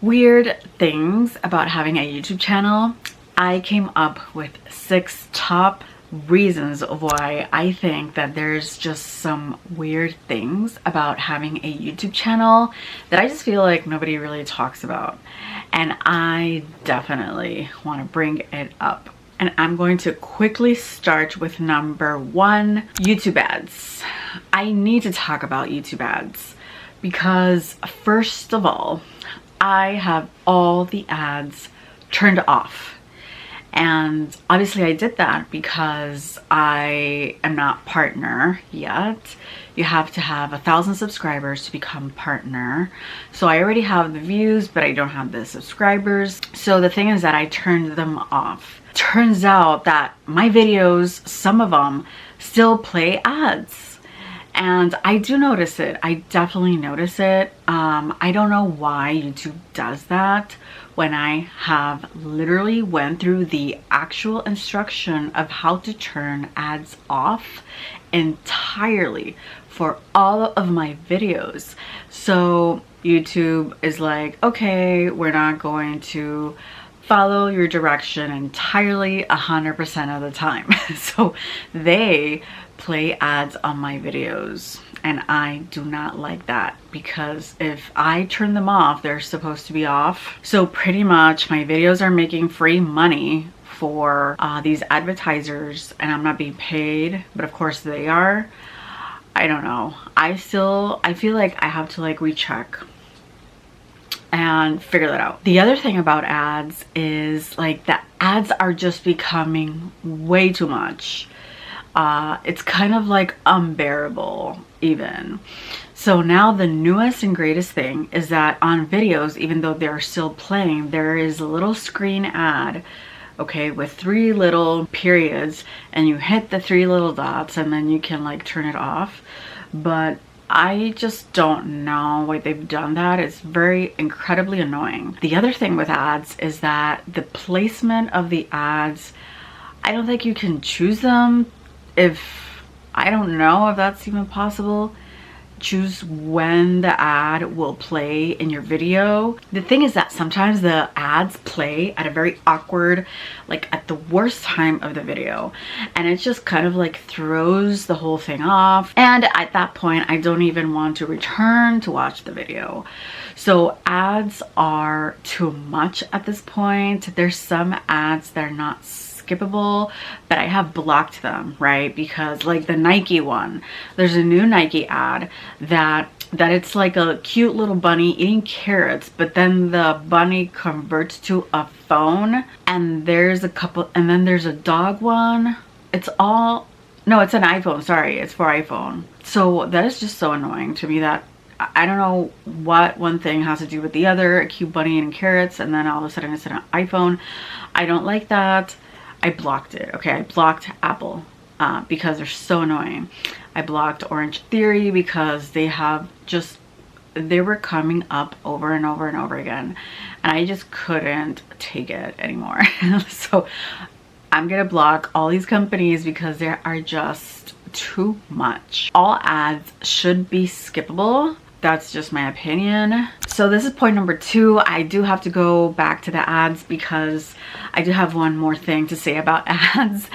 weird things about having a YouTube channel. I came up with 6 top reasons of why I think that there's just some weird things about having a YouTube channel that I just feel like nobody really talks about. And I definitely want to bring it up. And I'm going to quickly start with number 1, YouTube ads. I need to talk about YouTube ads because first of all, I have all the ads turned off. And obviously I did that because I am not partner yet. You have to have 1,000 subscribers to become partner. So I already have the views, but I don't have the subscribers. So the thing is that I turned them off. Turns out that my videos, some of them still play ads. And I do notice it. I definitely notice it. I don't know why YouTube does that when I have literally went through the actual instruction of how to turn ads off entirely for all of my videos. So YouTube is like, okay, we're not going to follow your direction entirely 100% of the time. So they play ads on my videos, and I do not like that because if I turn them off, they're supposed to be off. So pretty much my videos are making free money for these advertisers, and I'm not being paid, but of course they are. I don't know. I feel like I have to like recheck and figure that out. The other thing about ads is like the ads are just becoming way too much. It's kind of like unbearable even. So now the newest and greatest thing is that on videos, even though they're still playing, there is a little screen ad, okay, with 3 little periods, and you hit the 3 little dots and then you can like turn it off. But I just don't know why they've done that. It's very incredibly annoying. The other thing with ads is that the placement of the ads, I don't think you can choose them. I don't know if that's even possible. Choose when the ad will play in your video. The thing is that sometimes the ads play at a very awkward, like at the worst time of the video, and it just kind of like throws the whole thing off, and at that point I don't even want to return to watch the video. So ads are too much at this point. There's some ads that are not skippable, but I have blocked them, right? Because like the Nike one, there's a new Nike ad that it's like a cute little bunny eating carrots, but then the bunny converts to a phone, and there's a couple, and then there's a dog one. It's all, no, it's an iPhone, sorry, it's for iPhone. So that is just so annoying to me that I don't know what one thing has to do with the other, a cute bunny eating carrots, and then all of a sudden it's an iPhone. I don't like that. I blocked it. Okay, I blocked Apple because they're so annoying. I blocked Orange Theory because they were coming up over and over and over again, and I just couldn't take it anymore. So I'm gonna block all these companies because they are just too much. All ads should be skippable. That's just my opinion. So this is point number 2. I do have to go back to the ads because I do have one more thing to say about ads,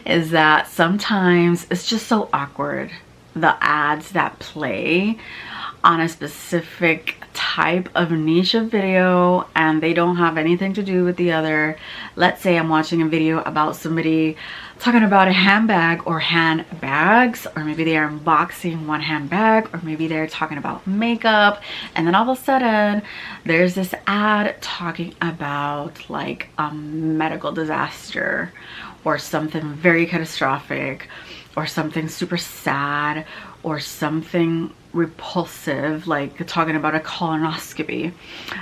is that sometimes it's just so awkward, the ads that play on a specific type of niche of video and they don't have anything to do with the other. Let's say I'm watching a video about somebody talking about a handbag or handbags, or maybe they're unboxing one handbag, or maybe they're talking about makeup, and then all of a sudden there's this ad talking about like a medical disaster or something very catastrophic or something super sad or something repulsive, like talking about a colonoscopy.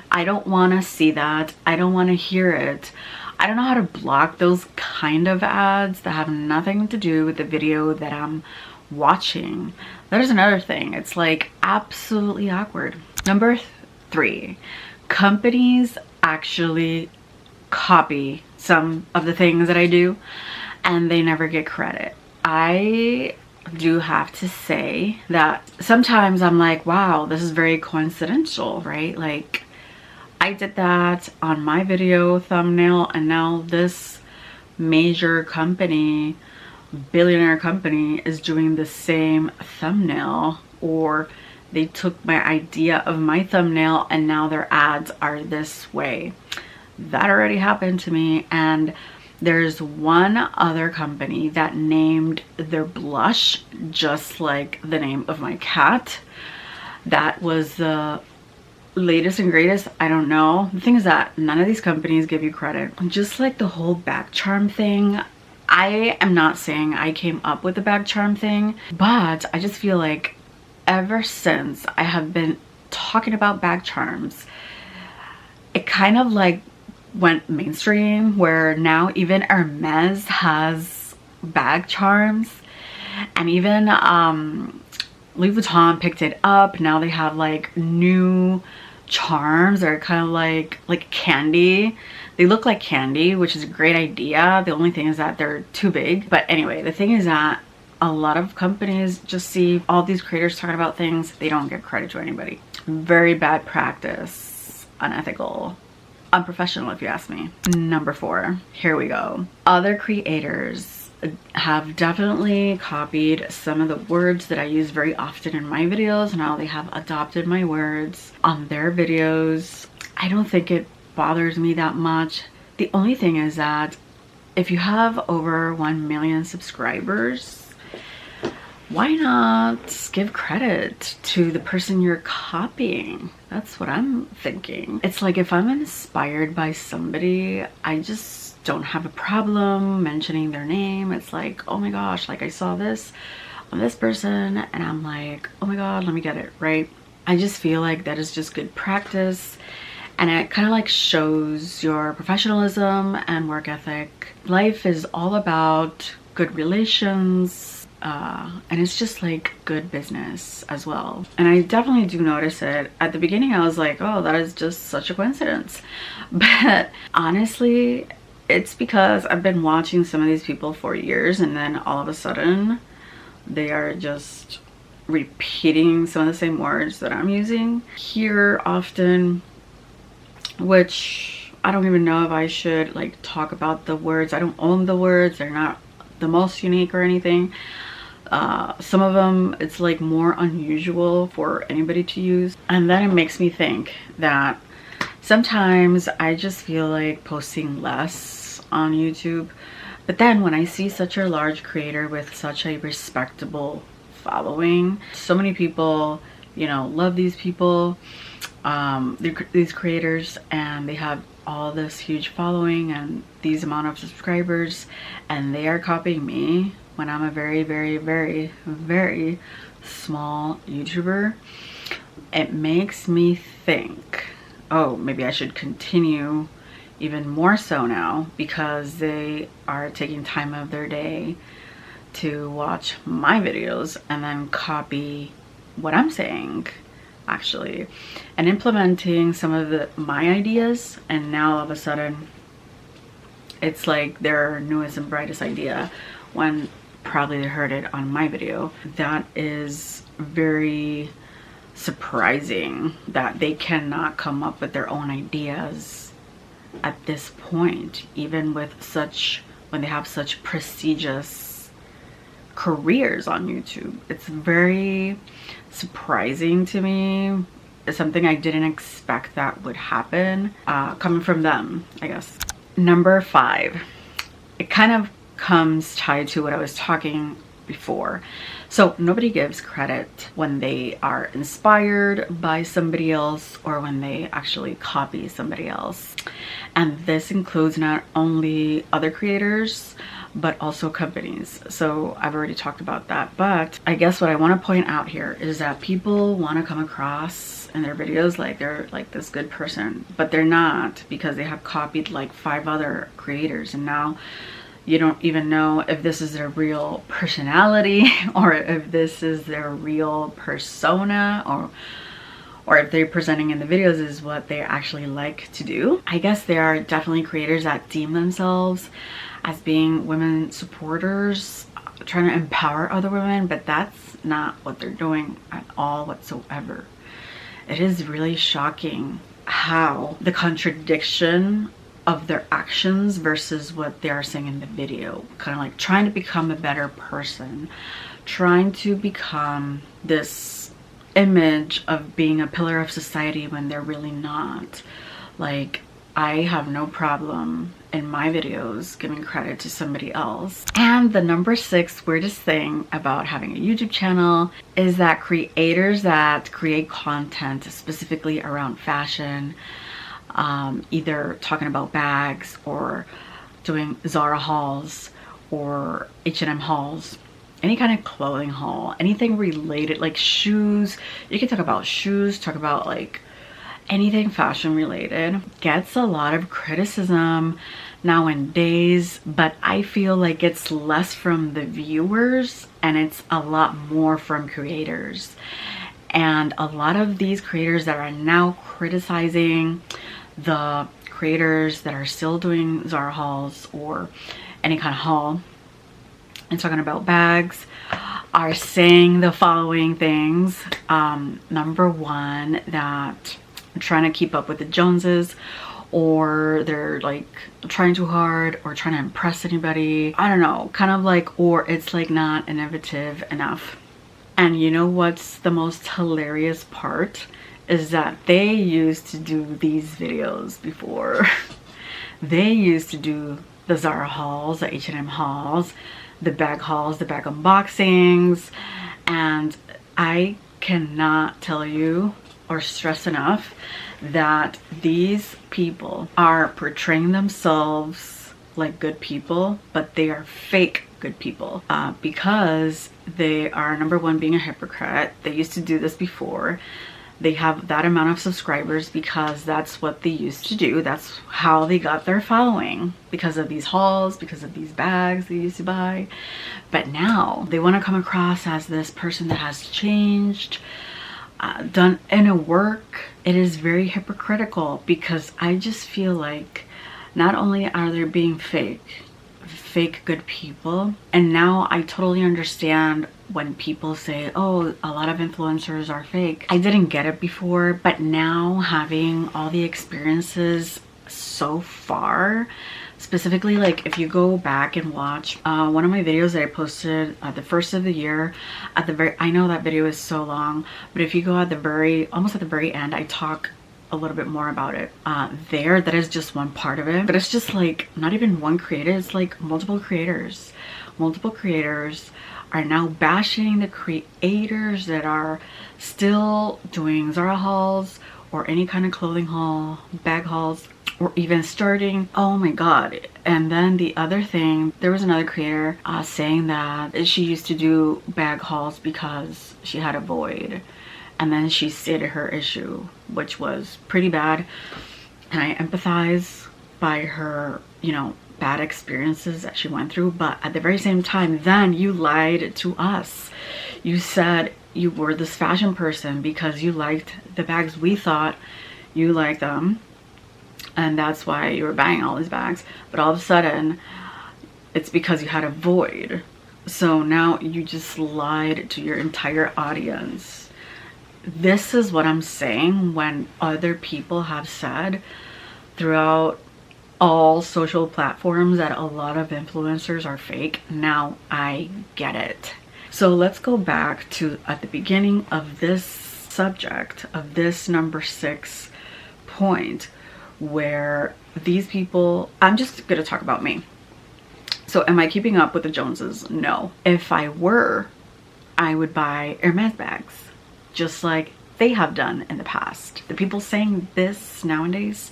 I don't want to see that. I don't want to hear it. I don't know how to block those kind of ads that have nothing to do with the video that I'm watching. There's another thing. It's like absolutely awkward. Number 3, companies actually copy some of the things that I do and they never get credit. I do have to say that sometimes I'm like, wow, this is very coincidental, right? Like I did that on my video thumbnail, and now this major company, billionaire company, is doing the same thumbnail, or they took my idea of my thumbnail and now their ads are this way. That already happened to me. And there's one other company that named their blush just like the name of my cat. That was the latest and greatest. I don't know. The thing is that none of these companies give you credit. Just like the whole back charm thing, I am not saying I came up with the back charm thing, but I just feel like ever since I have been talking about back charms, it kind of like went mainstream, where now even Hermes has bag charms, and even Louis Vuitton picked it up. Now they have like new charms that are kind of like candy. They look like candy, which is a great idea. The only thing is that they're too big. But anyway, the thing is that a lot of companies just see all these creators talking about things, they don't give credit to anybody. Very bad practice, unethical, unprofessional if you ask me. Number 4, here we go. Other creators have definitely copied some of the words that I use very often in my videos. Now they have adopted my words on their videos. I don't think it bothers me that much. The only thing is that if you have over 1 million subscribers, why not give credit to the person you're copying? That's what I'm thinking. It's like, if I'm inspired by somebody, I just don't have a problem mentioning their name. It's like, oh my gosh, like I saw this on this person and I'm like, oh my god, let me get it, right? I just feel like that is just good practice, and it kind of like shows your professionalism and work ethic. Life is all about good relations, and it's just like good business as well. And I definitely do notice it. At the beginning I was like, oh, that is just such a coincidence, but honestly it's because I've been watching some of these people for years, and then all of a sudden they are just repeating some of the same words that I'm using here often, which I don't even know if I should like talk about the words. I don't own the words. They're not the most unique or anything. Some of them it's like more unusual for anybody to use, and then it makes me think that sometimes I just feel like posting less on YouTube. But then when I see such a large creator with such a respectable following, so many people, you know, love these people, these creators, and they have all this huge following and these amount of subscribers, and they are copying me when I'm a very, very, very, very small YouTuber. It makes me think, oh, maybe I should continue even more so now, because they are taking time of their day to watch my videos and then copy what I'm saying actually, and implementing some of my ideas, and now all of a sudden it's like their newest and brightest idea when probably they heard it on my video. That is very surprising that they cannot come up with their own ideas at this point, even with such, when they have such prestigious careers on YouTube. It's very surprising to me. It's something I didn't expect that would happen coming from them, I guess. Number 5, it kind of comes tied to what I was talking before. So nobody gives credit when they are inspired by somebody else or when they actually copy somebody else. And this includes not only other creators, but also companies. So I've already talked about that. But I guess what I want to point out here is that people want to come across in their videos like they're like this good person, but they're not, because they have copied like 5 other creators, and now you don't even know if this is their real personality or if this is their real persona, or if they're presenting in the videos is what they actually like to do. I guess there are definitely creators that deem themselves as being women supporters, trying to empower other women, but that's not what they're doing at all whatsoever. It is really shocking how the contradiction of their actions versus what they are saying in the video, kind of like trying to become a better person, trying to become this image of being a pillar of society when they're really not. Like, I have no problem in my videos giving credit to somebody else. And the number 6 weirdest thing about having a YouTube channel is that creators that create content specifically around fashion, either talking about bags or doing Zara hauls or H&M hauls, any kind of clothing haul, anything related, like shoes. You can talk about shoes, talk about like anything fashion related, gets a lot of criticism nowadays, but I feel like it's less from the viewers and it's a lot more from creators. And a lot of these creators that are now criticizing the creators that are still doing Zara hauls or any kind of haul and talking about bags are saying the following things. Number 1, that I'm trying to keep up with the Joneses, or they're like trying too hard or trying to impress anybody. I don't know, kind of like, or it's like not innovative enough. And you know what's the most hilarious part is that they used to do these videos before. They used to do the Zara hauls, the H&M hauls, the bag hauls, the bag unboxings, and I cannot tell you or stress enough that these people are portraying themselves like good people, but they are fake good people, because they are, number 1, being a hypocrite. They used to do this before. They have that amount of subscribers because that's what they used to do. That's how they got their following, because of these hauls, because of these bags they used to buy. But now they want to come across as this person that has changed, done inner work. It is very hypocritical, because I just feel like not only are they being fake good people, and now I totally understand when people say, oh, a lot of influencers are fake. I didn't get it before, but now having all the experiences so far, specifically, like if you go back and watch one of my videos that I posted at the first of the year, at the very, I know that video is so long, but if you go at the very, almost at the very end, I talk a little bit more about it there. That is just one part of it, but it's just like not even one creator, it's like multiple creators are now bashing the creators that are still doing Zara hauls or any kind of clothing haul, bag hauls, or even starting. Oh my god. And then the other thing, there was another creator saying that she used to do bag hauls because she had a void, and then she stated her issue, which was pretty bad, and I empathize by her, you know, bad experiences that she went through. But at the very same time, then you lied to us. You said you were this fashion person because you liked the bags. We thought you liked them, and that's why you were buying all these bags, but all of a sudden it's because you had a void. So now you just lied to your entire audience. This is what I'm saying when other people have said throughout all social platforms that a lot of influencers are fake. Now I get it. So let's go back to at the beginning of this subject, of this number 6 point, where these people, I'm just gonna talk about me. So am I keeping up with the Joneses? No. If I were, I would buy Hermes bags, just like they have done in the past. The people saying this nowadays,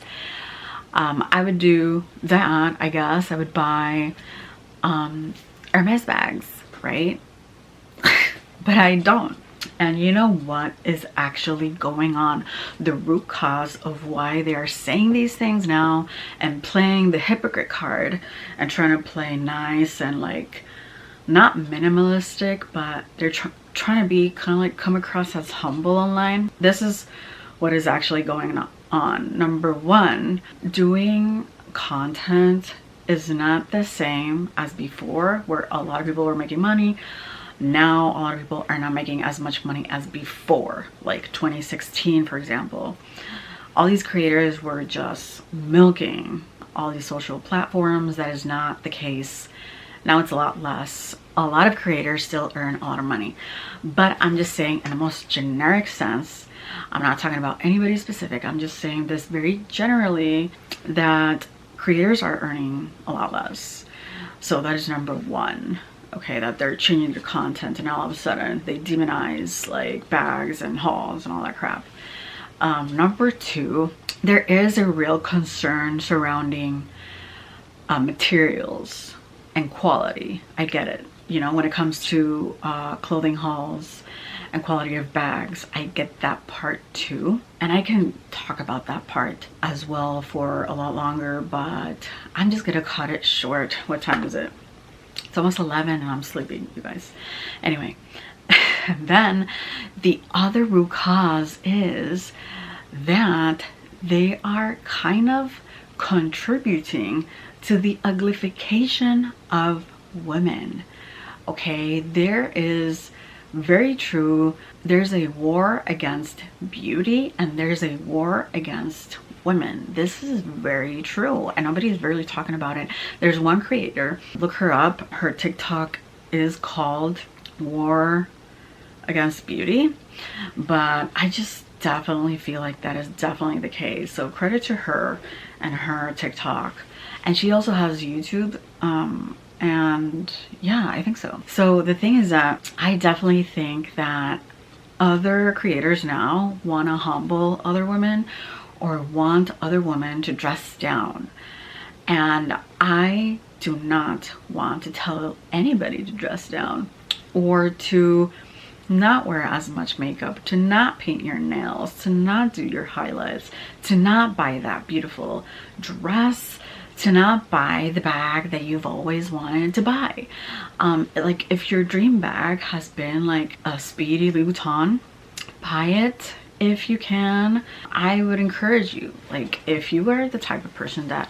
I would do that, I guess. I would buy Hermes bags, right? But I don't. And you know what is actually going on? The root cause of why they are saying these things now and playing the hypocrite card and trying to play nice and like not minimalistic, but they're trying to be kind of like come across as humble online. This is what is actually going on. Number 1, doing content is not the same as before, where a lot of people were making money. Now a lot of people are not making as much money as before, like 2016 for example. all these creators were just milking all these social platforms. That is not the case. Now it's a lot less. A lot of creators still earn a lot of money, but I'm just saying in the most generic sense, I'm not talking about anybody specific. I'm just saying this very generally, that creators are earning a lot less. So that is number one. Okay, that they're changing their content and all of a sudden they demonize like bags and hauls and all that crap. Number two, there is a real concern surrounding materials and quality. I get it. You know, when it comes to clothing hauls and quality of bags, I get that part too. And I can talk about that part as well for a lot longer, but I'm just gonna cut it short. What time is it? It's almost 11 and I'm sleeping, you guys. Anyway, then the other root cause is that they are kind of contributing to the uglification of women. Okay, there is very true, there's a war against beauty and there's a war against women. This is very true and nobody's really talking about it. There's one creator, look her up, her TikTok is called War Against Beauty, but I just definitely feel like that is definitely the case. So credit to her and her TikTok. And she also has YouTube, and yeah, I think so. So the thing is that I definitely think that other creators now want to humble other women or want other women to dress down. And I do not want to tell anybody to dress down or to not wear as much makeup, to not paint your nails, to not do your highlights, to not buy that beautiful dress, to not buy the bag that you've always wanted to buy. Like if your dream bag has been like a speedy Louis Vuitton, buy it if you can. I would encourage you, like if you are the type of person that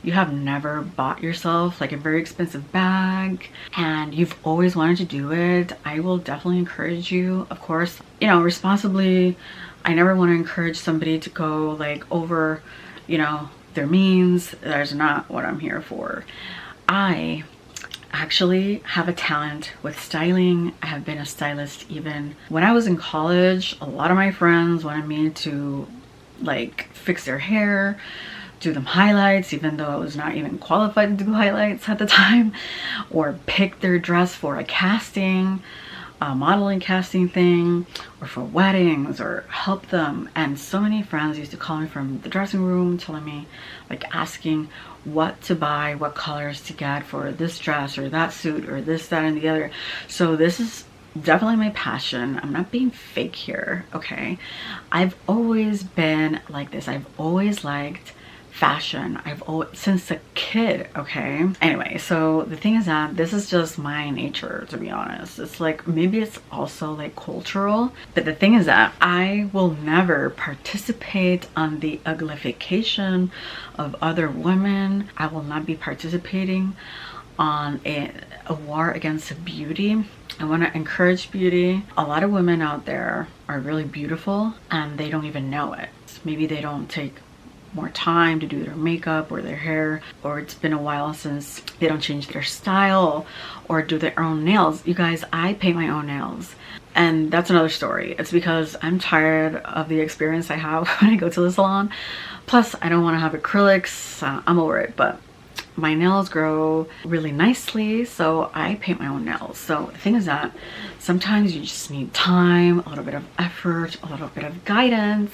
you have never bought yourself like a very expensive bag and you've always wanted to do it, I will definitely encourage you, of course, you know, responsibly. I never want to encourage somebody to go like over, you know, their means. That's not what I'm here for. I actually have a talent with styling. I have been a stylist even when I was in college. A lot of my friends wanted me to like fix their hair, do them highlights, even though I was not even qualified to do highlights at the time, or pick their dress for a casting, a modeling casting thing, or for weddings, or help them. And so many friends used to call me from the dressing room telling me, like asking what to buy, what colors to get for this dress or that suit or this, that, and the other. So this is definitely my passion. I'm not being fake here, okay? I've always been like this. I've always liked fashion. I've always, since a kid, okay? Anyway, so the thing is that this is just my nature, to be honest. It's like, maybe it's also like cultural, but the thing is that I will never participate on the uglification of other women. I will not be participating on a war against beauty. I want to encourage beauty. A lot of women out there are really beautiful and they don't even know it. Maybe they don't take more time to do their makeup or their hair, or it's been a while since they don't change their style or do their own nails. You guys, I paint my own nails, and that's another story. It's because I'm tired of the experience I have when I go to the salon. Plus, I don't want to have acrylics. I'm over it, but my nails grow really nicely, so I paint my own nails. So the thing is that sometimes you just need time, a little bit of effort, a little bit of guidance,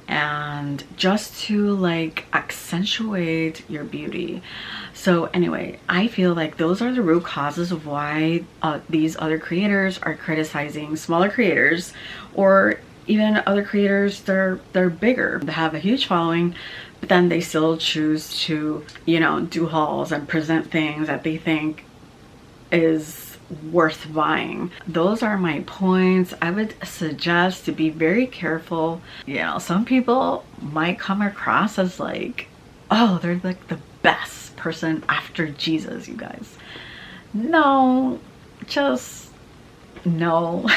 and just to like accentuate your beauty. So anyway, I feel like those are the root causes of why these other creators are criticizing smaller creators, or even other creators they're bigger, they have a huge following, but then they still choose to, you know, do hauls and present things that they think is worth buying. Those are my points. I would suggest to be very careful. You know, some people might come across as like, oh, they're like the best person after Jesus, you guys. No, just no.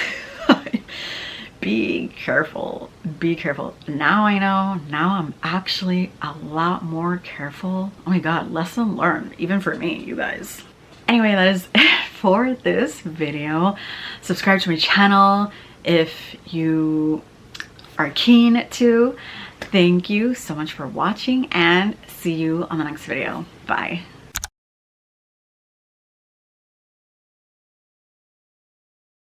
be careful. Be careful. Now I know. Now I'm actually a lot more careful. Oh my god, lesson learned, even for me, you guys. Anyway, that is it for this video. Subscribe to my channel if you are keen to. Thank you so much for watching, and see you on the next video. Bye.